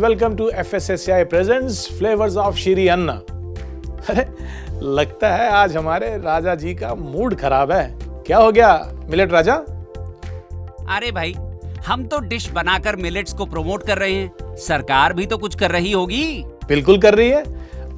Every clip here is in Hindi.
welcome to FSSAI presents Flavors of Shri अन्ना। अरे लगता है आज हमारे राजा जी का मूड खराब है। क्या हो गया मिलेट राजा? अरे भाई, हम तो डिश बनाकर मिलेट्स को प्रमोट कर रहे हैं, सरकार भी तो कुछ कर रही होगी। बिल्कुल कर रही है।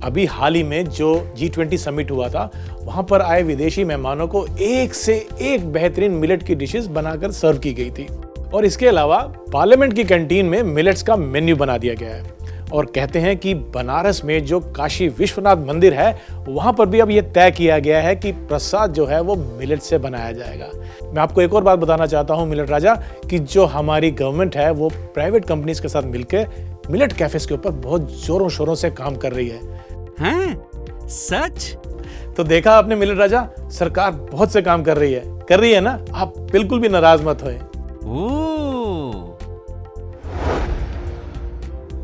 अभी हाल ही में जो G20 समिट हुआ था, वहां पर आए विदेशी मेहमानों को एक से एक बेहतरीन मिलेट की डिशेस बनाकर सर्व की गई थी। और इसके अलावा पार्लियामेंट की कैंटीन में मिलेट्स का मेन्यू बना दिया गया है। और कहते हैं कि बनारस में जो काशी विश्वनाथ मंदिर है, वहां पर भी अब यह तय किया गया है कि प्रसाद जो है वो मिलेट से बनाया जाएगा। मैं आपको एक और बात बताना चाहता हूं मिलेट राजा, कि जो हमारी गवर्नमेंट है वो प्राइवेट कंपनीज के साथ मिलकर मिलेट कैफेज के ऊपर बहुत जोरों शोरों से काम कर रही है। हैं? सच? तो देखा आपने मिलेट राजा, सरकार बहुत से काम कर रही है ना। आप बिल्कुल भी नाराज मत होए।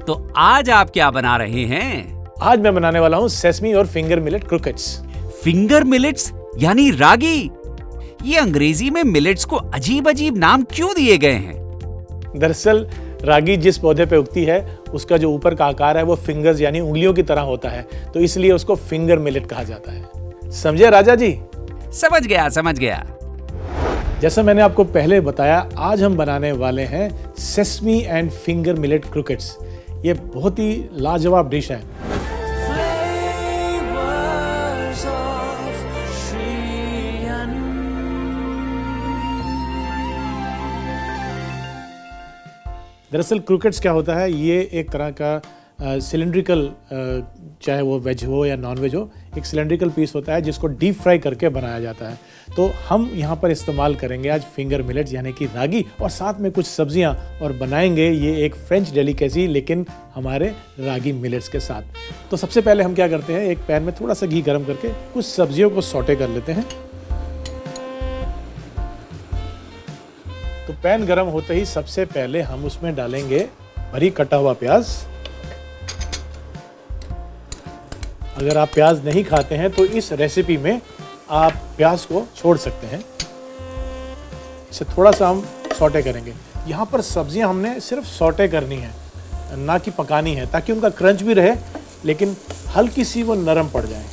तो आज आप क्या बना रहे हैं? आज मैं बनाने वाला हूं सेसमी और finger millet croquettes. Finger millets यानी रागी। ये अंग्रेजी में मिलेट्स को अजीब अजीब नाम क्यों दिए गए हैं? दरअसल रागी जिस पौधे पे उगती है, उसका जो ऊपर का आकार है वो फिंगर्स यानी उंगलियों की तरह होता है, तो इसलिए उसको फिंगर मिलेट कहा जाता है। समझे राजा जी? समझ गया। जैसा मैंने आपको पहले बताया, आज हम बनाने वाले हैं sesame and finger millet croquettes. ये बहुत ही लाजवाब डिश है। दरअसल क्रोकेट्स क्या होता है, ये एक तरह का सिलेंड्रिकल, चाहे वो वेज हो या नॉन वेज हो, एक सिलेंड्रिकल पीस होता है जिसको डीप फ्राई करके बनाया जाता है। तो हम यहाँ पर इस्तेमाल करेंगे आज फिंगर मिलेट्स यानी कि रागी, और साथ में कुछ सब्जियाँ, और बनाएंगे ये एक फ्रेंच डेलिकेसी लेकिन हमारे रागी मिलेट्स के साथ। तो सबसे पहले हम क्या करते हैं, एक पैन में थोड़ा सा घी गर्म करके कुछ सब्जियों को सौटे कर लेते हैं। तो पैन गर्म होते ही सबसे पहले हम उसमें डालेंगे बारीक कटा हुआ प्याज। अगर आप प्याज नहीं खाते हैं तो इस रेसिपी में आप प्याज को छोड़ सकते हैं। इसे थोड़ा सा हम सौटे करेंगे। यहाँ पर सब्जियां हमने सिर्फ सौटे करनी है, ना कि पकानी है, ताकि उनका क्रंच भी रहे लेकिन हल्की सी वो नरम पड़ जाए।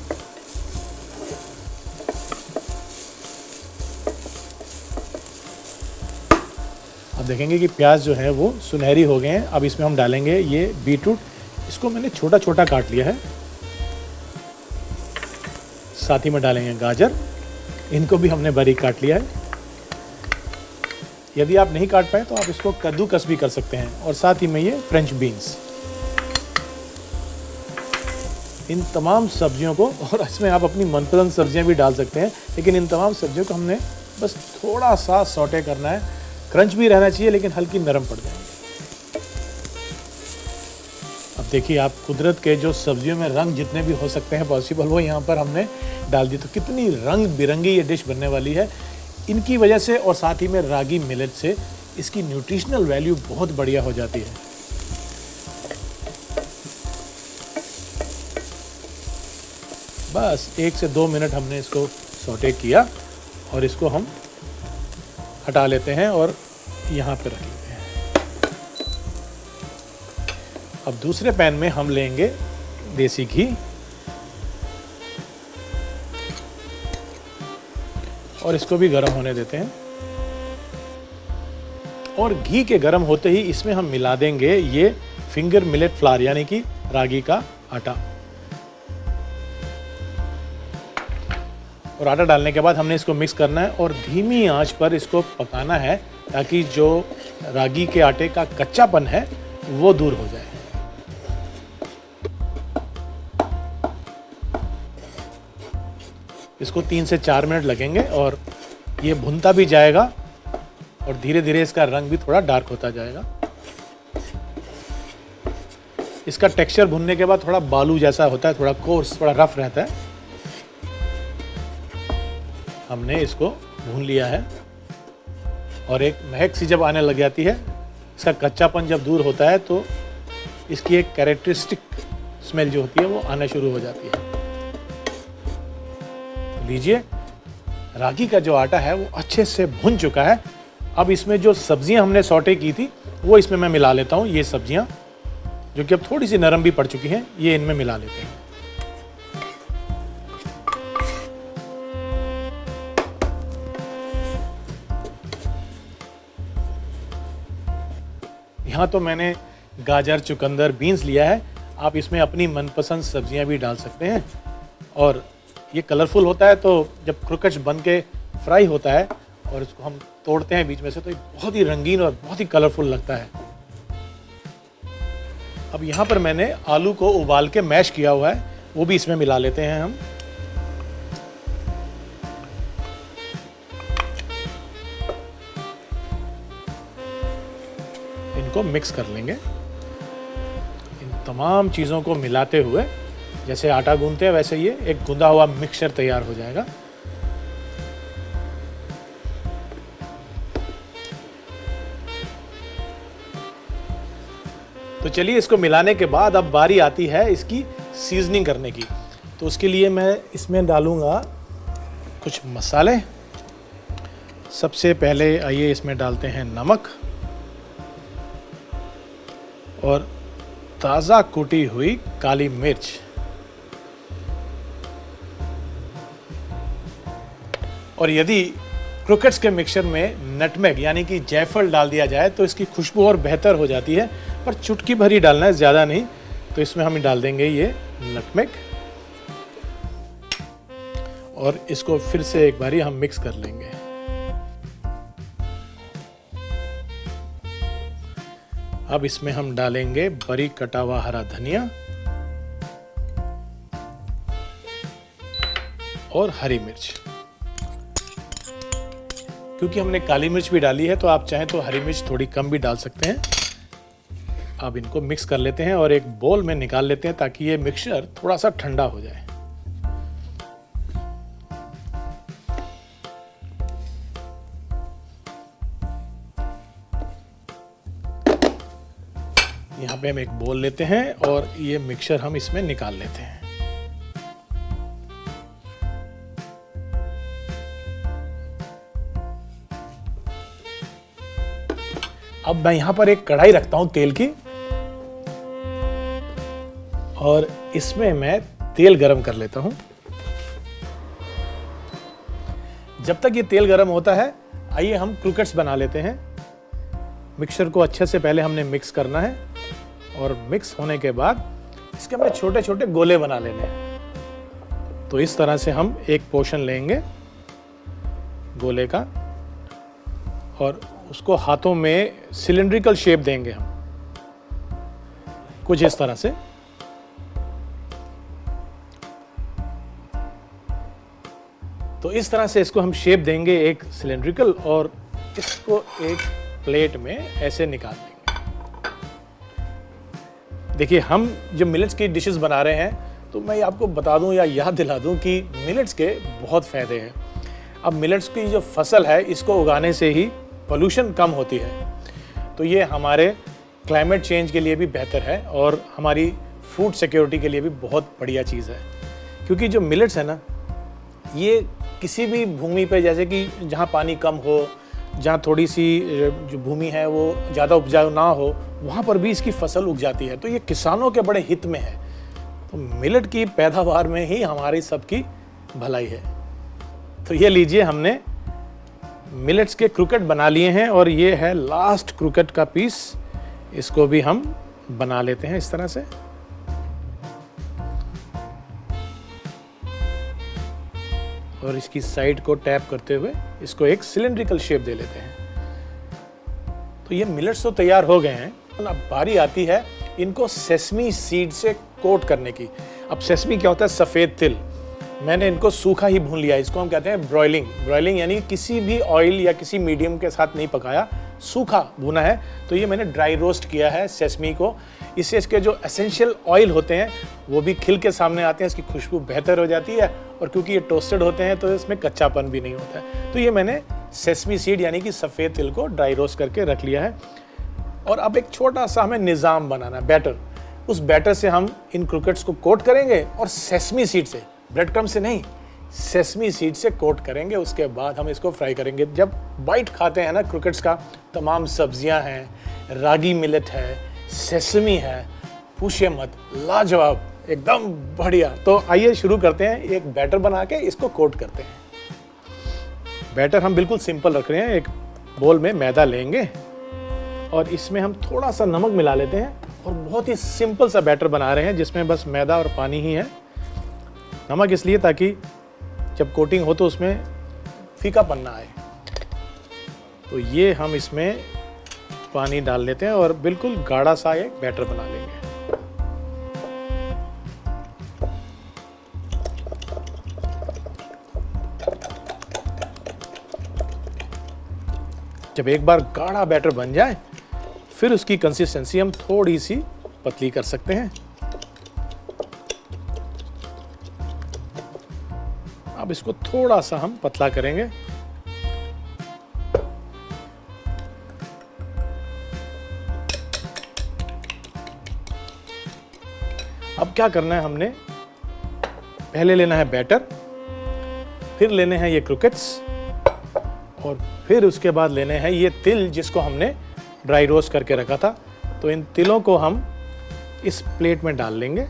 अब देखेंगे कि प्याज जो है वो सुनहरी हो गए हैं। अब इसमें हम डालेंगे ये बीटरूट। इसको मैंने छोटा छोटा काट लिया है। साथ ही में डालेंगे गाजर, इनको भी हमने बारीक काट लिया है। यदि आप नहीं काट पाए तो आप इसको कद्दूकस भी कर सकते हैं। और साथ ही में ये फ्रेंच बीन्स। इन तमाम सब्जियों को, और इसमें आप अपनी मनपसंद सब्जियां भी डाल सकते हैं, लेकिन इन तमाम सब्जियों को हमने बस थोड़ा सा सौटे करना है। क्रंच भी रहना चाहिए लेकिन हल्की नरम पड़ जाएंगे। अब देखिए, आप कुदरत के जो सब्जियों में रंग जितने भी हो सकते हैं पॉसिबल, वो यहाँ पर हमने डाल दी। तो कितनी रंग बिरंगी ये डिश बनने वाली है इनकी वजह से, और साथ ही में रागी मिलेट से इसकी न्यूट्रिशनल वैल्यू बहुत बढ़िया हो जाती है। बस 1 से 2 मिनट हमने इसको सौटे किया और इसको हम हटा लेते हैं और यहाँ पे रख लेते हैं। अब दूसरे पैन में हम लेंगे देसी घी, और इसको भी गर्म होने देते हैं। और घी के गर्म होते ही इसमें हम मिला देंगे ये फिंगर मिलेट फ्लावर यानी कि रागी का आटा। और आटा डालने के बाद हमने इसको मिक्स करना है और धीमी आंच पर इसको पकाना है, ताकि जो रागी के आटे का कच्चापन है वो दूर हो जाए। इसको 3 से 4 मिनट लगेंगे और ये भुनता भी जाएगा और धीरे धीरे इसका रंग भी थोड़ा डार्क होता जाएगा। इसका टेक्सचर भुनने के बाद थोड़ा बालू जैसा होता है, थोड़ा कोर्स, थोड़ा रफ रहता है। हमने इसको भून लिया है और एक महक सी जब आने लग जाती है, इसका कच्चापन जब दूर होता है, तो इसकी एक कैरेक्टरिस्टिक स्मेल जो होती है वो आना शुरू हो जाती है। लीजिए, रागी का जो आटा है वो अच्छे से भुन चुका है। अब इसमें जो सब्जियां हमने सौटे की थी वो इसमें मैं मिला लेता हूँ। ये सब्जियां जो कि अब थोड़ी सी नरम भी पड़ चुकी हैं, ये इनमें मिला लेते हैं। यहाँ तो मैंने गाजर, चुकंदर, बीन्स लिया है। आप इसमें अपनी मनपसंद सब्जियां भी डाल सकते हैं और ये कलरफुल होता है, तो जब क्रोकेट्स बन के फ्राई होता है और इसको हम तोड़ते हैं बीच में से, तो ये बहुत ही रंगीन और बहुत ही कलरफुल लगता है। अब यहाँ पर मैंने आलू को उबाल के मैश किया हुआ है, वो भी इसमें मिला लेते हैं हम। इनको मिक्स कर लेंगे। इन तमाम चीज़ों को मिलाते हुए, जैसे आटा गूंथते हैं वैसे ये एक गूंदा हुआ मिक्सचर तैयार हो जाएगा। तो चलिए, इसको मिलाने के बाद अब बारी आती है इसकी सीजनिंग करने की। तो उसके लिए मैं इसमें डालूंगा कुछ मसाले। सबसे पहले आइए इसमें डालते हैं नमक और ताज़ा कूटी हुई काली मिर्च। और यदि क्रोकेट्स के मिक्सचर में नटमेग यानी कि जायफल डाल दिया जाए तो इसकी खुशबू और बेहतर हो जाती है, पर चुटकी भर ही डालना है, ज़्यादा नहीं। तो इसमें हम डाल देंगे ये नटमेग और इसको फिर से एक बारी हम मिक्स कर लेंगे। अब इसमें हम डालेंगे बारीक कटा हुआ हरा धनिया और हरी मिर्च। क्योंकि हमने काली मिर्च भी डाली है तो आप चाहें तो हरी मिर्च थोड़ी कम भी डाल सकते हैं। अब इनको मिक्स कर लेते हैं और एक बोल में निकाल लेते हैं ताकि ये मिक्सचर थोड़ा सा ठंडा हो जाए। यहाँ पे हम एक बोल लेते हैं और ये मिक्सचर हम इसमें निकाल लेते हैं। अब मैं यहाँ पर एक कढ़ाई रखता हूँ तेल की और इसमें मैं तेल गरम कर लेता हूँ। जब तक ये तेल गरम होता है, आइए हम क्रोकेट्स बना लेते हैं। मिक्सचर को अच्छे से पहले हमने मिक्स करना है और मिक्स होने के बाद इसके हमने छोटे छोटे गोले बना लेने हैं। तो इस तरह से हम एक पोर्शन लेंगे गोले का और उसको हाथों में सिलिंड्रिकल शेप देंगे हम, कुछ इस तरह से। तो इस तरह से इसको हम शेप देंगे एक सिलिंड्रिकल और इसको एक प्लेट में ऐसे निकाल देंगे। देखिए, हम जो मिलेट्स की डिशेस बना रहे हैं, तो मैं आपको बता दूं या याद दिला दूं कि मिलेट्स के बहुत फायदे हैं। अब मिलेट्स की जो फसल है, इसको उगाने से ही पोल्यूशन कम होती है, तो ये हमारे क्लाइमेट चेंज के लिए भी बेहतर है और हमारी फूड सिक्योरिटी के लिए भी बहुत बढ़िया चीज़ है। क्योंकि जो मिलेट्स है ना, ये किसी भी भूमि पे, जैसे कि जहाँ पानी कम हो, जहाँ थोड़ी सी जो भूमि है वो ज़्यादा उपजाऊ ना हो, वहाँ पर भी इसकी फसल उग जाती है। तो ये किसानों के बड़े हित में है। तो मिलेट की पैदावार में ही हमारी सबकी भलाई है। तो ये लीजिए, हमने मिलेट्स के क्रोकेट बना लिए हैं और ये है लास्ट क्रोकेट का पीस। इसको भी हम बना लेते हैं इस तरह से। और इसकी साइड को टैप करते हुए इसको एक सिलिंड्रिकल शेप दे लेते हैं। तो ये मिलेट्स तो तैयार हो गए हैं। अब बारी आती है इनको सेसमी सीड से कोट करने की। अब सेसमी क्या होता है? सफ़ेद तिल। मैंने इनको सूखा ही भून लिया। इसको हम कहते हैं ब्रॉयलिंग। ब्रॉयलिंग यानी किसी भी ऑयल या किसी मीडियम के साथ नहीं पकाया, सूखा भुना है। तो ये मैंने ड्राई रोस्ट किया है सेसमी को। इससे इसके जो एसेंशियल ऑयल होते हैं वो भी खिल के सामने आते हैं, इसकी खुशबू बेहतर हो जाती है और क्योंकि ये टोस्टेड होते हैं तो इसमें कच्चापन भी नहीं होता है। तो ये मैंने सेसमी सीड यानी कि सफ़ेद तिल को ड्राई रोस्ट करके रख लिया है। और अब एक छोटा सा हमें निज़ाम बनाना है, बैटर। उस बैटर से हम इन क्रोकेट्स को कोट करेंगे और सेसमी सीड से, ब्रेड क्रम्ब से नहीं, सेसमी सीड से कोट करेंगे। उसके बाद हम इसको फ्राई करेंगे। जब बाइट खाते हैं ना क्रोकेट्स का, तमाम सब्जियां हैं, रागी मिलेट है, सेसमी है, पूछिए मत, लाजवाब, एकदम बढ़िया। तो आइए शुरू करते हैं, एक बैटर बना के इसको कोट करते हैं। बैटर हम बिल्कुल सिंपल रख रहे हैं। एक बोल में मैदा लेंगे और इसमें हम थोड़ा सा नमक मिला लेते हैं और बहुत ही सिंपल सा बैटर बना रहे हैं जिसमें बस मैदा और पानी ही है। नमक इसलिए ताकि जब कोटिंग हो तो उसमें फीकापन ना आए। तो ये हम इसमें पानी डाल लेते हैं और बिल्कुल गाढ़ा सा एक बैटर बना लेंगे। जब एक बार गाढ़ा बैटर बन जाए फिर उसकी कंसिस्टेंसी हम थोड़ी सी पतली कर सकते हैं। अब इसको थोड़ा सा हम पतला करेंगे। अब क्या करना है, हमने पहले लेना है बैटर, फिर लेने हैं ये क्रूकेट्स और फिर उसके बाद लेने हैं ये तिल जिसको हमने ड्राई रोस्ट करके रखा था। तो इन तिलों को हम इस प्लेट में डाल लेंगे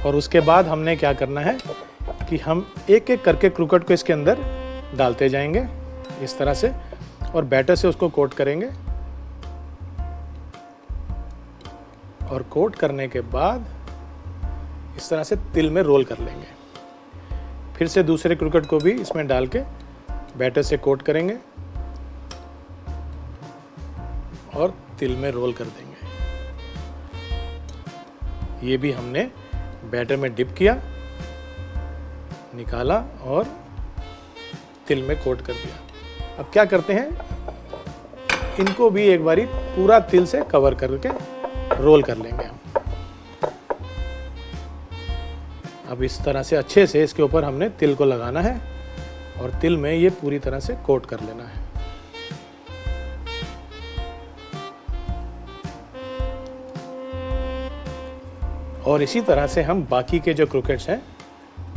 और उसके बाद हमने क्या करना है कि हम एक एक करके क्रूकेट को इसके अंदर डालते जाएंगे इस तरह से और बैटर से उसको कोट करेंगे। और कोट करने के बाद इस तरह से तिल में रोल कर लेंगे। फिर से दूसरे क्रूकेट को भी इसमें डाल के बैटर से कोट करेंगे और तिल में रोल कर देंगे। ये भी हमने बैटर में डिप किया, निकाला और तिल में कोट कर दिया। अब क्या करते हैं, इनको भी एक बारी पूरा तिल से कवर करके रोल कर लेंगे हम। अब इस तरह से अच्छे से इसके ऊपर हमने तिल को लगाना है और तिल में ये पूरी तरह से कोट कर लेना है। और इसी तरह से हम बाकी के जो क्रूकेट्स हैं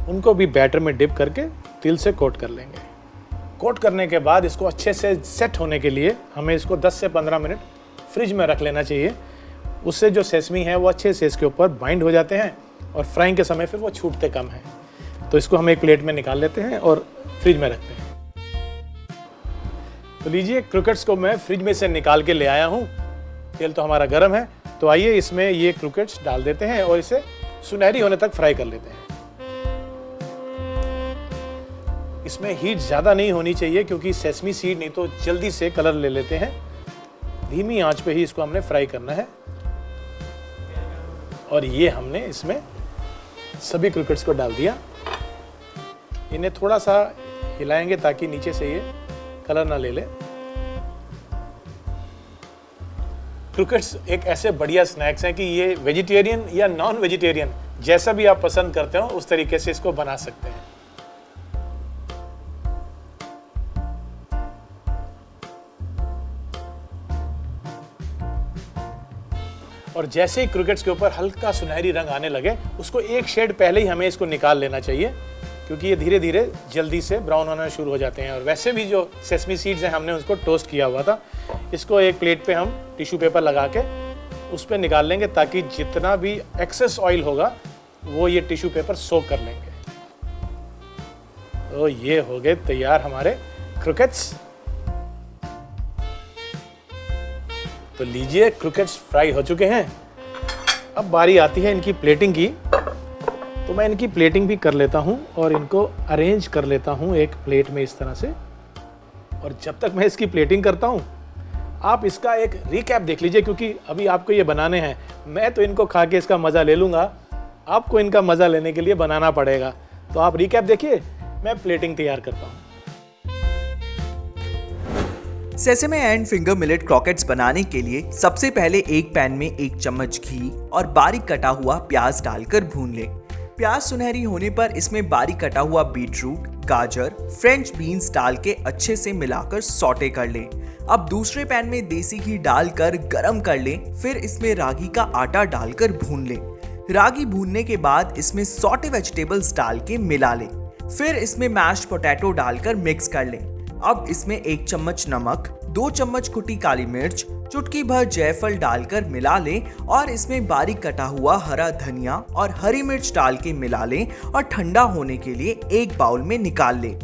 उनको भी बैटर में डिप करके तिल से कोट कर लेंगे। कोट करने के बाद इसको अच्छे से सेट होने के लिए हमें इसको 10 से 15 मिनट फ्रिज में रख लेना चाहिए। उससे जो सेसमी है वो अच्छे से इसके ऊपर बाइंड हो जाते हैं और फ्राइंग के समय फिर वो छूटते कम हैं। तो इसको हम एक प्लेट में निकाल लेते हैं और फ्रिज में रखते हैं। तो लीजिए, क्रूकेट्स को मैं फ्रिज में से निकाल के ले आया हूँ। तेल तो हमारा गर्म है, तो आइए इसमें ये क्रूकेट्स डाल देते हैं और इसे सुनहरी होने तक फ्राई कर लेते हैं। इसमें हीट ज़्यादा नहीं होनी चाहिए क्योंकि सेसमी सीड नहीं तो जल्दी से कलर ले लेते हैं। धीमी आंच पे ही इसको हमने फ्राई करना है। और ये हमने इसमें सभी क्रूकेट्स को डाल दिया। इन्हें थोड़ा सा हिलाएंगे ताकि नीचे से ये कलर ना ले ले। क्रूकेट्स एक ऐसे बढ़िया स्नैक्स हैं कि ये वेजिटेरियन या नॉन वेजिटेरियन जैसा भी आप पसंद करते हो उस तरीके से इसको बना सकते हैं। और जैसे ही क्रूकेट्स के ऊपर हल्का सुनहरी रंग आने लगे उसको एक शेड पहले ही हमें इसको निकाल लेना चाहिए क्योंकि ये धीरे धीरे जल्दी से ब्राउन होना शुरू हो जाते हैं। और वैसे भी जो सेसमी सीड्स हैं हमने उसको टोस्ट किया हुआ था। इसको एक प्लेट पे हम टिश्यू पेपर लगा के उस पर निकाल लेंगे ताकि जितना भी एक्सेस ऑयल होगा वो ये टिश्यू पेपर सोक कर लेंगे। तो ये हो गए तैयार हमारे क्रूकेट्स। तो लीजिए, क्रूकेट्स फ्राई हो चुके हैं। अब बारी आती है इनकी प्लेटिंग की। तो मैं इनकी प्लेटिंग भी कर लेता हूं और इनको अरेंज कर लेता हूं एक प्लेट में इस तरह से। और जब तक मैं इसकी प्लेटिंग करता हूं आप इसका एक रिकैप देख लीजिए क्योंकि अभी आपको ये बनाने हैं। मैं तो इनको खा के इसका मज़ा ले लूँगा, आपको इनका मज़ा लेने के लिए बनाना पड़ेगा। तो आप रिकैप देखिए, मैं प्लेटिंग तैयार करता हूँ। सेसेमे एंड फिंगर मिलेट क्रॉकेट्स बनाने के लिए सबसे पहले एक पैन में 1 चम्मच घी और बारीक कटा हुआ प्याज डालकर भून लें। प्याज सुनहरी होने पर इसमें बारीक कटा हुआ बीटरूट, गाजर, फ्रेंच बीन्स डाल के अच्छे से मिलाकर सौटे कर लें। अब दूसरे पैन में देसी घी डालकर गरम कर लें, फिर इसमें रागी का आटा डालकर भून लें। रागी भूनने के बाद इसमें सौटे वेजिटेबल्स डाल के मिला लें, फिर इसमें मैश्ड पोटैटो डालकर मिक्स कर लें। अब इसमें 1 चम्मच नमक, 2 चम्मच कुटी काली मिर्च, चुटकी भर जायफल डालकर मिला लें और इसमें बारीक कटा हुआ हरा धनिया और हरी मिर्च डाल के मिला लें और ठंडा होने के लिए एक बाउल में निकाल लें।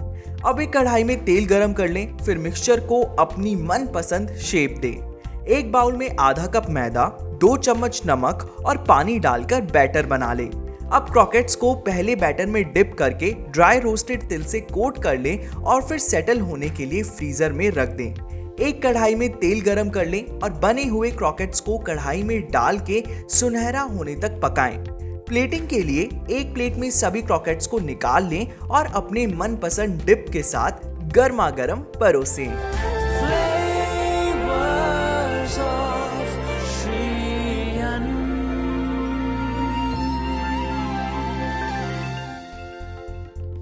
अब एक कढ़ाई में तेल गरम कर लें, फिर मिक्सचर को अपनी मनपसंद शेप दें। एक बाउल में आधा कप मैदा, 2 चम्मच नमक और पानी डालकर बैटर बना लें। अब क्रॉकेट्स को पहले बैटर में डिप करके ड्राई रोस्टेड तिल से कोट कर लें और फिर सेटल होने के लिए फ्रीजर में रख दें। एक कढ़ाई में तेल गरम कर लें और बने हुए क्रॉकेट्स को कढ़ाई में डाल के सुनहरा होने तक पकाएं। प्लेटिंग के लिए एक प्लेट में सभी क्रॉकेट्स को निकाल लें और अपने मनपसंद डिप के साथ गर्मा गर्म परोसें।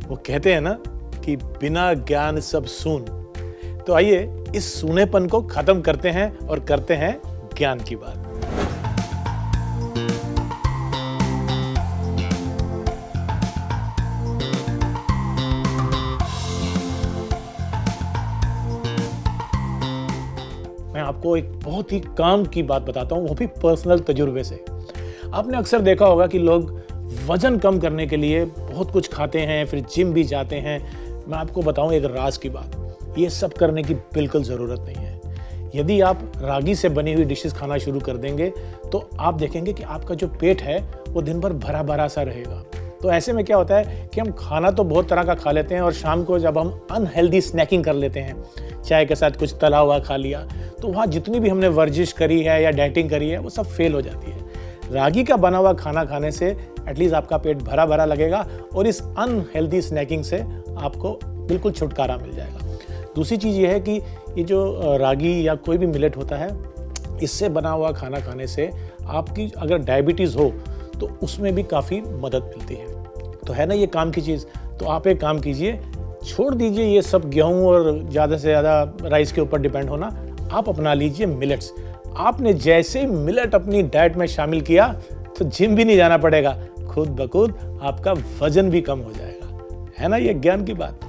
वो कहते हैं ना कि बिना ज्ञान सब सून। तो आइए इस सूनेपन को खत्म करते हैं और करते हैं ज्ञान की बात। मैं आपको एक बहुत ही काम की बात बताता हूं, वो भी पर्सनल तजुर्बे से। आपने अक्सर देखा होगा कि लोग वजन कम करने के लिए बहुत कुछ खाते हैं, फिर जिम भी जाते हैं। मैं आपको बताऊं एक राज की बात, ये सब करने की बिल्कुल ज़रूरत नहीं है। यदि आप रागी से बनी हुई डिशेस खाना शुरू कर देंगे तो आप देखेंगे कि आपका जो पेट है वो दिन भर भरा भरा सा रहेगा। तो ऐसे में क्या होता है कि हम खाना तो बहुत तरह का खा लेते हैं और शाम को जब हम अनहेल्दी स्नैकिंग कर लेते हैं, चाय के साथ कुछ तला हुआ खा लिया, तो वहाँ जितनी भी हमने वर्जिश करी है या डाइटिंग करी है वो सब फेल हो जाती है। रागी का बना हुआ खाना खाने से एटलीस्ट आपका पेट भरा भरा लगेगा और इस अनहेल्दी स्नैकिंग से आपको बिल्कुल छुटकारा मिल जाएगा। दूसरी चीज़ ये है कि ये जो रागी या कोई भी मिलेट होता है, इससे बना हुआ खाना खाने से आपकी अगर डायबिटीज़ हो तो उसमें भी काफ़ी मदद मिलती है। तो है ना ये काम की चीज़। तो आप एक काम कीजिए, छोड़ दीजिए ये सब गेहूँ और ज़्यादा से ज़्यादा राइस के ऊपर डिपेंड होना। आप अपना लीजिए मिलेट्स। आपने जैसे ही मिलेट अपनी डाइट में शामिल किया तो जिम भी नहीं जाना पड़ेगा, खुद ब खुद आपका वजन भी कम हो जाएगा। है ना ये ज्ञान की बात।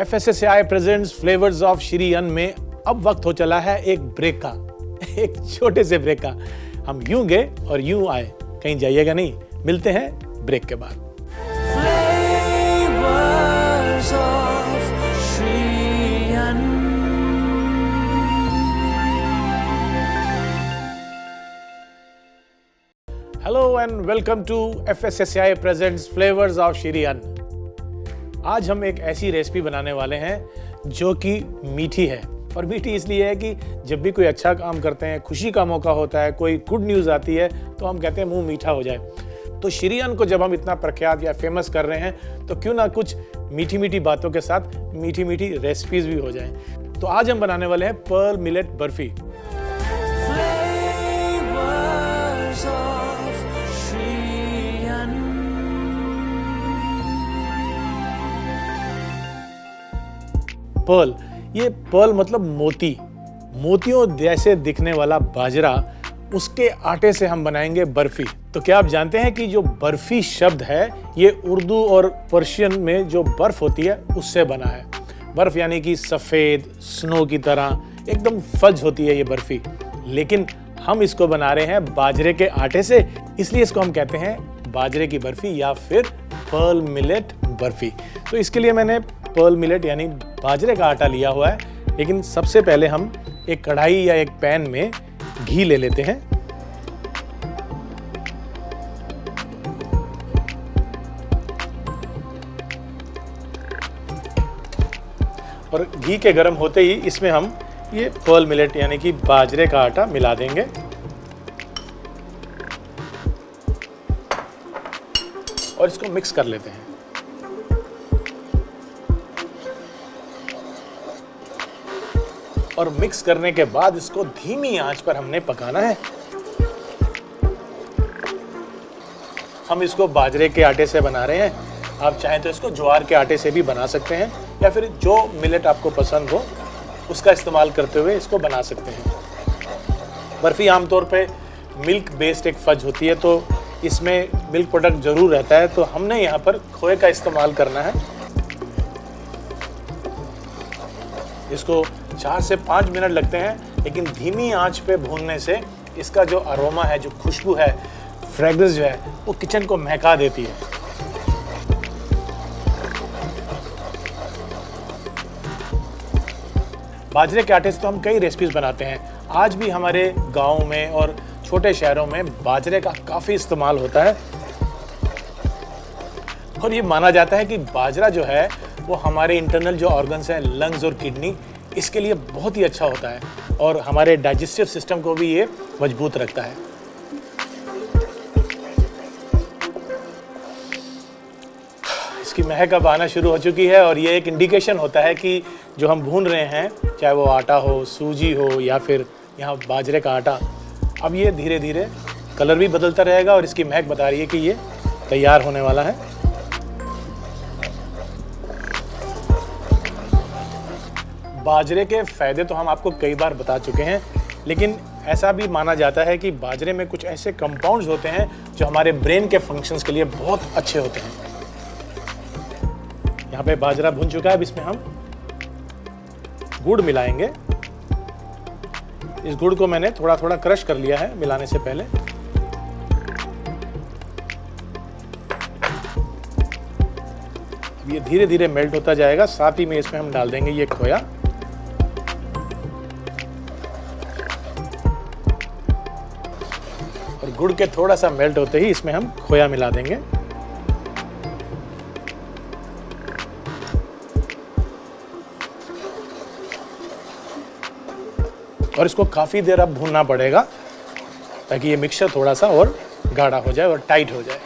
FSSAI presents flavours of Shri अन्न में अब वक्त हो चला है एक ब्रेक का, एक छोटे से ब्रेक का। हम यूं गए और यूं आए, कहीं जाइएगा नहीं। मिलते हैं ब्रेक के बाद। Hello and welcome to FSSAI presents flavours of Shri Anna. आज हम एक ऐसी रेसिपी बनाने वाले हैं जो कि मीठी है। और मीठी इसलिए है कि जब भी कोई अच्छा काम करते हैं, खुशी का मौका होता है, कोई गुड न्यूज़ आती है, तो हम कहते हैं मुंह मीठा हो जाए। तो श्री अन्न को जब हम इतना प्रख्यात या फेमस कर रहे हैं तो क्यों ना कुछ मीठी मीठी बातों के साथ मीठी मीठी रेसिपीज भी हो जाएं। तो आज हम बनाने वाले हैं पर्ल मिलेट बर्फी। पर्ल, ये पर्ल मतलब मोती, मोतियों जैसे दिखने वाला बाजरा, उसके आटे से हम बनाएंगे बर्फी। तो क्या आप जानते हैं कि जो बर्फी शब्द है ये उर्दू और पर्शियन में जो बर्फ होती है उससे बना है। बर्फ यानी कि सफ़ेद स्नो की तरह एकदम फज होती है ये बर्फी, लेकिन हम इसको बना रहे हैं बाजरे के आटे से, इसलिए इसको हम कहते हैं बाजरे की बर्फी या फिर पर्ल मिलेट बर्फी। तो इसके लिए मैंने पर्ल मिलेट यानी बाजरे का आटा लिया हुआ है। लेकिन सबसे पहले हम एक कढ़ाई या एक पैन में घी ले लेते हैं। और घी के गर्म होते ही इसमें हम ये पर्ल मिलेट यानी कि बाजरे का आटा मिला देंगे। और इसको मिक्स कर लेते हैं। और मिक्स करने के बाद इसको धीमी आंच पर हमने पकाना है। हम इसको बाजरे के आटे से बना रहे हैं, आप चाहें तो इसको ज्वार के आटे से भी बना सकते हैं या फिर जो मिलेट आपको पसंद हो उसका इस्तेमाल करते हुए इसको बना सकते हैं। बर्फ़ी आमतौर पे मिल्क बेस्ड एक फज होती है, तो इसमें मिल्क प्रोडक्ट ज़रूर रहता है, तो हमने यहाँ पर खोए का इस्तेमाल करना है। इसको 4 से 5 मिनट लगते हैं, लेकिन धीमी आंच पे भूनने से इसका जो अरोमा है, जो खुशबू है, फ्रेग्रेंस जो है, वो किचन को महका देती है। बाजरे के आटे से तो हम कई रेसिपीज बनाते हैं। आज भी हमारे गाँव में और छोटे शहरों में बाजरे का काफ़ी इस्तेमाल होता है और ये माना जाता है कि बाजरा जो है वो हमारे इंटरनल जो ऑर्गन्स हैं, लंग्स और किडनी, इसके लिए बहुत ही अच्छा होता है और हमारे डाइजेस्टिव सिस्टम को भी ये मजबूत रखता है। इसकी महक अब आना शुरू हो चुकी है और ये एक इंडिकेशन होता है कि जो हम भून रहे हैं, चाहे वो आटा हो, सूजी हो या फिर यहाँ बाजरे का आटा, अब ये धीरे धीरे कलर भी बदलता रहेगा और इसकी महक बता रही है कि ये तैयार होने वाला है। बाजरे के फ़ायदे तो हम आपको कई बार बता चुके हैं, लेकिन ऐसा भी माना जाता है कि बाजरे में कुछ ऐसे कंपाउंड्स होते हैं जो हमारे ब्रेन के फंक्शंस के लिए बहुत अच्छे होते हैं। यहाँ पे बाजरा भुन चुका है, अब इसमें हम गुड़ मिलाएंगे। इस गुड़ को मैंने थोड़ा थोड़ा क्रश कर लिया है मिलाने से पहले। अब ये धीरे धीरे मेल्ट होता जाएगा। साथ ही में इसमें हम डाल देंगे ये खोया। और गुड़ के थोड़ा सा मेल्ट होते ही इसमें हम खोया मिला देंगे। और इसको काफ़ी देर अब भूनना पड़ेगा ताकि ये मिक्सचर थोड़ा सा और गाढ़ा हो जाए और टाइट हो जाए।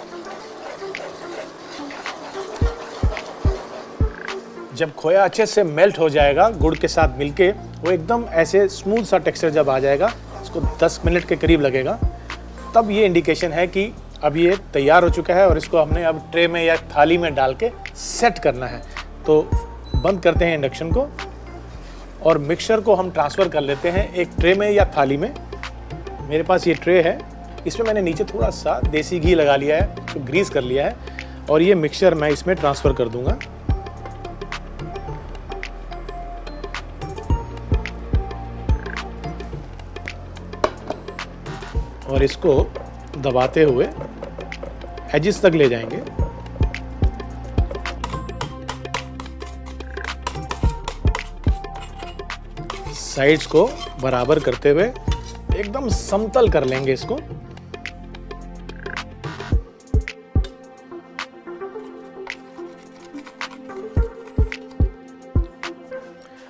जब खोया अच्छे से मेल्ट हो जाएगा गुड़ के साथ मिलके, वो एकदम ऐसे स्मूथ सा टेक्सचर जब आ जाएगा, इसको 10 मिनट के करीब लगेगा, तब ये इंडिकेशन है कि अब ये तैयार हो चुका है और इसको हमने अब ट्रे में या थाली में डाल के सेट करना है। तो बंद करते हैं इंडक्शन को और मिक्सचर को हम ट्रांसफ़र कर लेते हैं एक ट्रे में या थाली में। मेरे पास ये ट्रे है, इसमें मैंने नीचे थोड़ा सा देसी घी लगा लिया है, तो ग्रीस कर लिया है और ये मिक्सचर मैं इसमें ट्रांसफ़र कर दूंगा। और इसको दबाते हुए एजिस तक ले जाएंगे। साइड्स को बराबर करते हुए एकदम समतल कर लेंगे इसको।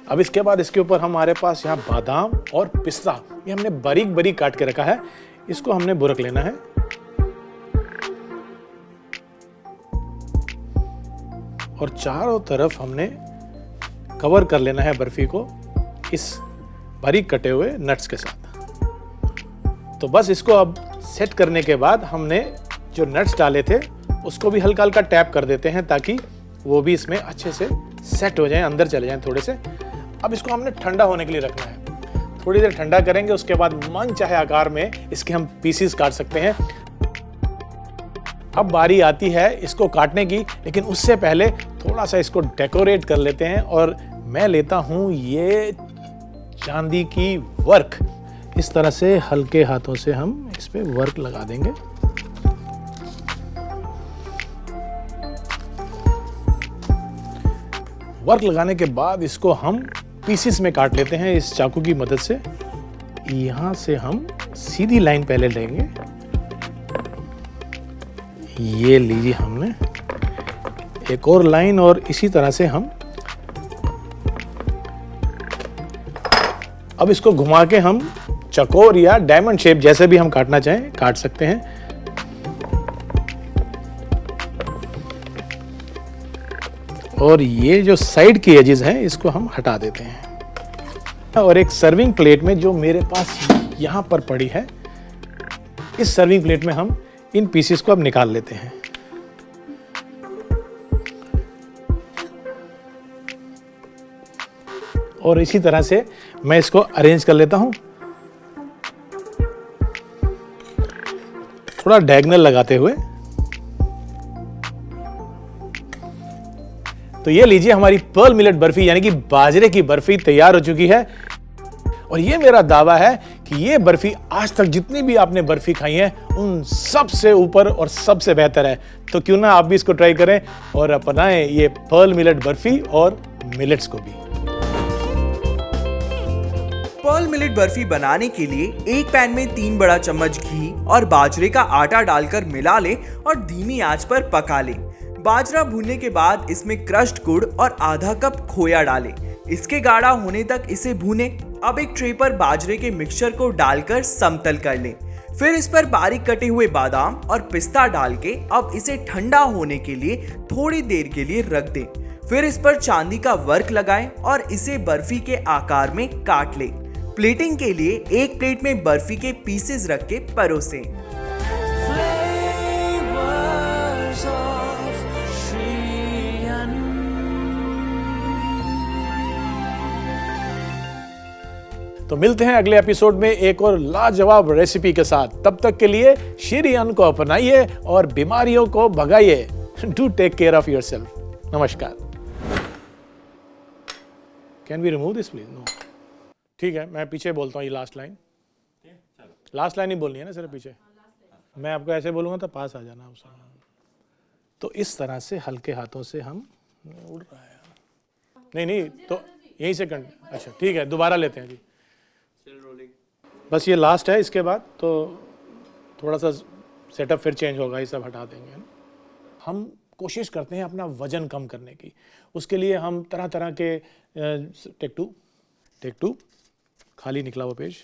अब इसके बाद इसके ऊपर हमारे पास यहाँ बादाम और पिस्ता, ये हमने बारीक बारीक काट के रखा है, इसको हमने बुरक लेना है। और चारों तरफ हमने कवर कर लेना है बर्फी को इस बारीक कटे हुए नट्स के साथ। तो बस इसको अब सेट करने के बाद हमने जो नट्स डाले थे उसको भी हल्का हल्का टैप कर देते हैं ताकि वो भी इसमें अच्छे से सेट हो जाएं, अंदर चले जाएं थोड़े से। अब इसको हमने ठंडा होने के लिए रखना है। थोड़ी देर ठंडा करेंगे, उसके बाद मन चाहे आकार में इसके हम पीसीस काट सकते हैं। अब बारी आती है इसको काटने की, लेकिन उससे पहले थोड़ा सा इसको डेकोरेट कर लेते हैं और मैं लेता हूं ये चांदी की वर्क। इस तरह से हल्के हाथों से हम इस पे वर्क लगा देंगे। वर्क लगाने के बाद इसको हम पीसेस में काट लेते हैं इस चाकू की मदद से। यहां से हम सीधी लाइन पहले लेंगे, ये लीजिए हमने एक और लाइन, और इसी तरह से हम अब इसको घुमा के हम चकोर या डायमंड शेप जैसे भी हम काटना चाहें काट सकते हैं। और ये जो साइड की एजेस हैं इसको हम हटा देते हैं। और एक सर्विंग प्लेट में जो मेरे पास यहाँ पर पड़ी है, इस सर्विंग प्लेट में हम इन पीसेस को अब निकाल लेते हैं। और इसी तरह से मैं इसको अरेंज कर लेता हूं, थोड़ा डायगोनल लगाते हुए। तो ये लीजिए, हमारी पर्ल मिलेट बर्फी यानी कि बाजरे की बर्फी तैयार हो चुकी है। और ये मेरा दावा है कि ये बर्फी आज तक जितनी भी आपने बर्फी खाई है उन सबसे ऊपर और सबसे बेहतर है। तो क्यों ना आप भी इसको ट्राई करें और अपनाएं ये पर्ल मिलेट बर्फी और मिलेट्स को भी। पर्ल मिलेट बर्फी बनाने के लिए एक पैन में 3 बड़ा चम्मच घी और बाजरे का आटा डालकर मिला लें और धीमी आंच पर पका लें। बाजरा भूनने के बाद इसमें क्रश्ड गुड़ और आधा कप खोया डालें। इसके गाढ़ा होने तक इसे भूनें। अब एक ट्रे पर बाजरे के मिक्सचर को डालकर समतल कर लें। फिर इस पर बारीक कटे हुए बादाम और पिस्ता डाल के अब इसे ठंडा होने के लिए थोड़ी देर के लिए रख दें। फिर इस पर चांदी का वर्क लगाएं और इसे बर्फी के आकार में काट लें। प्लेटिंग के लिए एक प्लेट में बर्फी के पीसेस रख के परोसें। तो मिलते हैं अगले एपिसोड में एक और लाजवाब रेसिपी के साथ। तब तक के लिए श्री अन्न को अपनाइए और बीमारियों को भगाइए। Do take care of yourself. नमस्कार। Can we remove this please? No. ठीक है, मैं पीछे बोलता हूँ ये लास्ट लाइन। लास्ट लाइन ही बोलनी है ना सिर्फ पीछे। मैं आपको ऐसे बोलूंगा तो पास आ जाना उस समय। तो इस तरह से हल्के हाथों से हम उड़ रहा है। नहीं तो यहीं से अच्छा ठीक है, दोबारा लेते हैं जी। बस ये लास्ट है, इसके बाद तो थोड़ा सा सेटअप फिर चेंज होगा, ये सब हटा देंगे। हम कोशिश करते हैं अपना वजन कम करने की। उसके लिए हम तरह तरह के टेक टू खाली निकला हुआ पेज